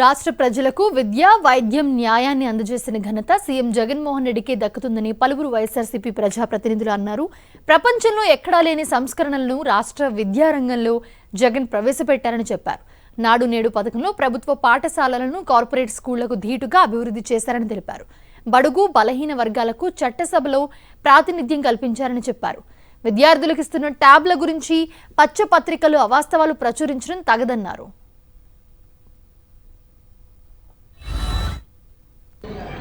రాష్ట్ర ప్రజలకు విద్య, వైద్యం, న్యాయాన్ని అందజేసిన ఘనత సీఎం జగన్మోహన్ రెడ్డికి దక్కుతుందని పలువురు వైఎస్ఆర్సీపీ ప్రజాప్రతినిధులు అన్నారు. ప్రపంచంలో ఎక్కడా లేని సంస్కరణలను రాష్ట్ర విద్యారంగంలో జగన్ ప్రవేశపెట్టారని చెప్పారు. నాడు నేడు పథకంలో ప్రభుత్వ పాఠశాలలను కార్పొరేట్ స్కూళ్లకు ధీటుగా అభివృద్ధి చేశారని తెలిపారు. బడుగు బలహీన వర్గాలకు చట్టసభలో ప్రాతినిధ్యం కల్పించారని చెప్పారు. విద్యార్థులకు ఇస్తున్న ట్యాబ్ల గురించి పచ్చ పత్రికలు అవాస్తవాలు ప్రచురించడం తగదన్నారు.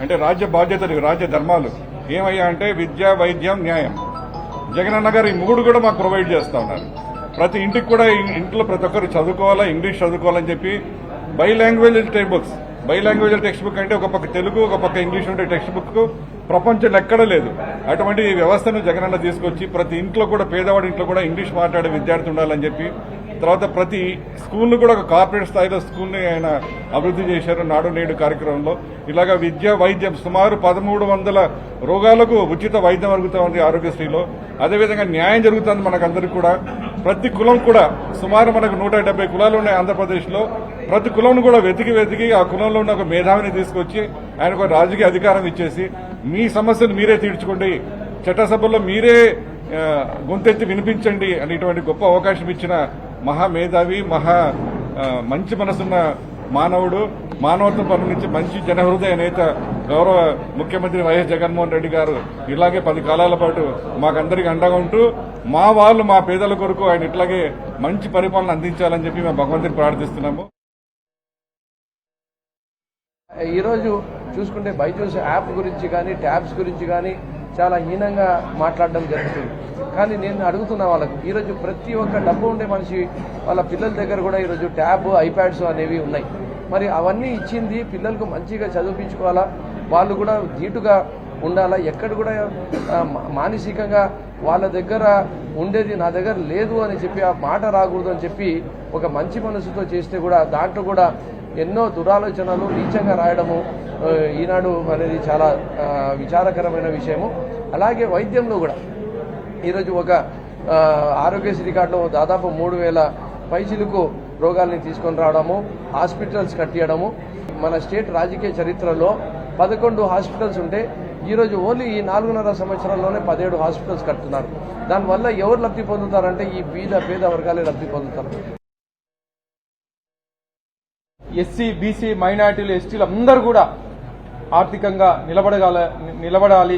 అంటే రాజ్య బాధ్యతలు, రాజ్య ధర్మాలు ఏమయ్యా అంటే విద్య, వైద్యం, న్యాయం. జగనన్న గారు ఈ మూడు కూడా మాకు ప్రొవైడ్ చేస్తా ఉన్నారు. ప్రతి ఇంటికి కూడా ఇంట్లో ప్రతి ఒక్కరు చదువుకోవాలా, ఇంగ్లీష్ చదువుకోవాలని చెప్పి బై లాంగ్వేజ్ టెక్స్ట్ బుక్ అంటే ఒక పక్క తెలుగు, ఒక పక్క ఇంగ్లీష్ ఉండే టెక్స్ట్ బుక్ ప్రపంచంలో ఎక్కడ లేదు. అటువంటి వ్యవస్థను జగనన్న తీసుకొచ్చి ప్రతి ఇంట్లో కూడా, పేదవాడి ఇంట్లో కూడా ఇంగ్లీష్ మాట్లాడే విద్యార్థి ఉండాలని చెప్పి, తర్వాత ప్రతి స్కూల్ను కూడా ఒక కార్పొరేట్ స్థాయిలో స్కూల్ని ఆయన అభివృద్ధి చేశారు నాడు నేడు కార్యక్రమంలో. ఇలాగా విద్య, వైద్యం సుమారు 1300 రోగాలకు ఉచిత వైద్యం జరుగుతూ ఉంది ఆరోగ్యశ్రీలో. అదేవిధంగా న్యాయం జరుగుతుంది మనకందరికీ కూడా. ప్రతి కులం కూడా సుమారు మనకు 170 కులాలు ఉన్నాయి ఆంధ్రప్రదేశ్లో. ప్రతి కులం కూడా వెతికి ఆ కులంలో ఉన్న ఒక మేధావిని తీసుకొచ్చి ఆయనకు రాజకీయ అధికారం ఇచ్చేసి మీ సమస్యలు మీరే తీర్చుకోండి, చట్టసభల్లో మీరే గొంతెత్తి వినిపించండి అనేటువంటి గొప్ప అవకాశం ఇచ్చిన మహామేధావి, మంచి మనసున్న మానవుడు, మానవత్వం పరిగణించి మంచి జనహృదయ నేత గౌరవ ముఖ్యమంత్రి వైఎస్ జగన్మోహన్ రెడ్డి గారు ఇలాగే 10 కాలాల పాటు మాకందరికీ అండగా ఉంటూ మా పేదల కొరకు ఆయన ఇట్లాగే మంచి పరిపాలన అందించాలని చెప్పి మేము భగవంతుని ప్రార్థిస్తున్నాము. ఈరోజు చూసుకుంటే బైజూస్ యాప్ గురించి కానీ, ట్యాబ్స్ గురించి కానీ చాలా హీనంగా మాట్లాడడం జరుగుతుంది. కానీ నేను అడుగుతున్నా వాళ్ళకు, ఈరోజు ప్రతి ఒక్క డబ్బు ఉండే మనిషి వాళ్ళ పిల్లల దగ్గర కూడా ఈరోజు ట్యాబ్, ఐప్యాడ్స్ అనేవి ఉన్నాయి. మరి అవన్నీ ఇచ్చింది పిల్లలకు మంచిగా చదివించుకోవాలా, వాళ్ళు కూడా ధీటుగా ఉండాలా. ఎక్కడ కూడా మానసికంగా వాళ్ళ దగ్గర ఉండేది నా దగ్గర లేదు అని చెప్పి ఆ మాట రాకూడదు అని చెప్పి ఒక మంచి మనసుతో చేస్తే కూడా దాంట్లో కూడా ఎన్నో దురాలోచనలు నీచంగా రాయడము ఈనాడు అనేది చాలా విచారకరమైన విషయము. అలాగే వైద్యంలో కూడా ఈరోజు ఒక ఆరోగ్యశ్రీ కార్డులో దాదాపు 3000 పైచిలకు రోగాల్ని తీసుకొని రావడము, హాస్పిటల్స్ కట్టియడము. మన స్టేట్ రాజకీయ చరిత్రలో 11 హాస్పిటల్స్ ఉంటే ఈరోజు ఓన్లీ ఈ 4.5 సంవత్సరాల్లోనే 17 హాస్పిటల్స్ కడుతున్నారు. దానివల్ల ఎవరు లబ్ధి పొందుతారంటే ఈ పేద వర్గాలే లబ్ధి పొందుతారు. ఎస్సీ, బీసీ, మైనార్టీలు, ఎస్టీలు అందరూ కూడా ఆర్థికంగా నిలబడాలి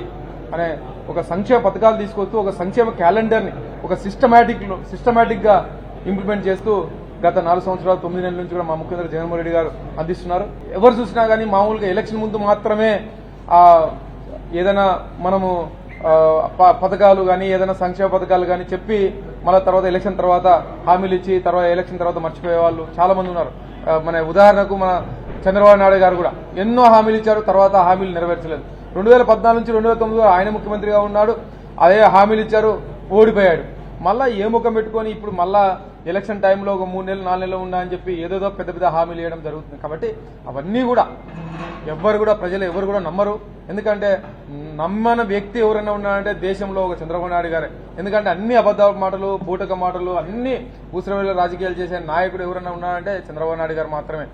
అనే ఒక సంక్షేమ పథకాలు తీసుకొస్తూ ఒక సంక్షేమ క్యాలెండర్ని ఒక సిస్టమేటిక్ గా ఇంప్లిమెంట్ చేస్తూ గత 4 సంవత్సరాలు 9 నెలల నుంచి కూడా మా ముఖ్యమంత్రి జగన్మోహన్ రెడ్డి గారు అందిస్తున్నారు. ఎవరు చూసినా కానీ మామూలుగా ఎలక్షన్ ముందు మాత్రమే ఏదైనా మనము పథకాలు కానీ, ఏదైనా సంక్షేమ పథకాలు కానీ చెప్పి మళ్ళీ తర్వాత ఎలక్షన్ తర్వాత హామీలు ఇచ్చి తర్వాత ఎలక్షన్ తర్వాత మర్చిపోయే వాళ్ళు చాలా మంది ఉన్నారు. మన ఉదాహరణకు మన చంద్రబాబు నాయుడు గారు కూడా ఎన్నో హామీలు ఇచ్చారు, తర్వాత హామీలు నెరవేర్చలేదు. 2014 నుంచి 2009 ఆయన ముఖ్యమంత్రిగా ఉన్నాడు, అదే హామీలు ఇచ్చారు, ఓడిపోయాడు. మళ్ళా ఏ ముఖం పెట్టుకొని ఇప్పుడు మళ్ళా ఎలక్షన్ టైంలో ఒక 3 నెలలు 4 నెలలు ఉన్నా అని చెప్పి ఏదేదో పెద్ద హామీలు ఇవ్వడం జరుగుతుంది. కాబట్టి అవన్నీ కూడా ప్రజలు ఎవరు కూడా నమ్మరు. ఎందుకంటే నమ్మని వ్యక్తి ఎవరైనా ఉన్నారంటే దేశంలో ఒక చంద్రబాబు నాయుడు గారే. ఎందుకంటే అన్ని అబద్ధ మాటలు, బూటక మాటలు, అన్ని ఊసరవేళ రాజకీయాలు చేసే నాయకుడు ఎవరైనా ఉన్నారంటే చంద్రబాబు నాయుడు గారు మాత్రమే.